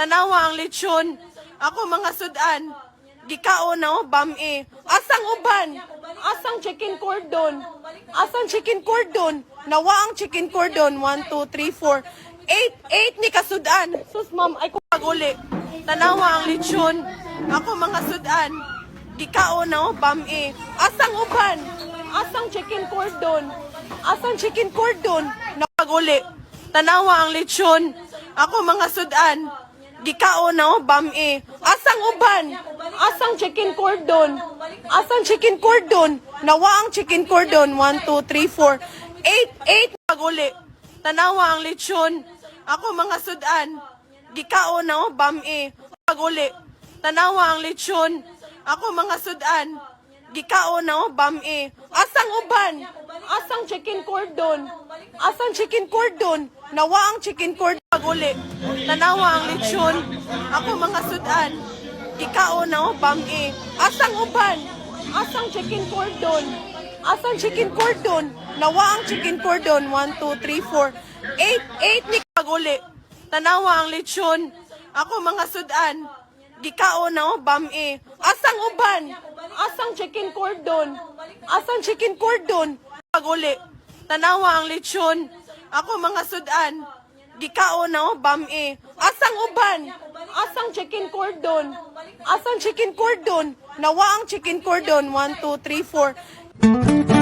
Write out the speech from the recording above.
Tanawa ang lechon. Ako mga sudan. Gikaon na bami. Asang uban? Asang chicken cordon? Asang chicken cordon? Nawa ang chicken cordon. 1, 2, 3, 4. 8 ni kasudan. Sus ma'am, ay ko paguli. Tanawa ang lechon. Ako mga sudan. Gikaon na bami. Asang uban? Asang chicken cordon? Asang chicken cordon? Napaguli. Tanawa ang lechon. Ako mga sudan. Gikaon na bami. Asang uban? Asang chicken cordon? Asang chicken cordon? Nawa ang chicken cordon. 1, 2, 3, 4. 8 paguli. Tanawa ang lechon. Ako mga sudan. Gikaon na bami. Paguli. Tanawa ang lechon. Ako mga sudan. Gikaon na bami. Asang uban? Asang chicken cordon? Asang chicken cordon? Nawa ang chicken cordon. Paguli. Tanawa ang lechon. Ako mga sudan. Gikaon na bami. Asang uban? Asang chicken cordon? Asang chicken cordon? Nawa ang chicken cordon. 1, 2, 3, 4. 8 ni paguli. Tanawa ang lechon. Ako mga sudan. Gikaon na bami. Asang uban? Asang chicken cordon? Asang chicken cordon? Paguli. Tanawa ang lechon. Ako mga sudan. Gikaon na bami. Asang uban? Asang chicken cordon? Asang chicken cordon? Nawa ang chicken cordon. 1, 2, 3, 4.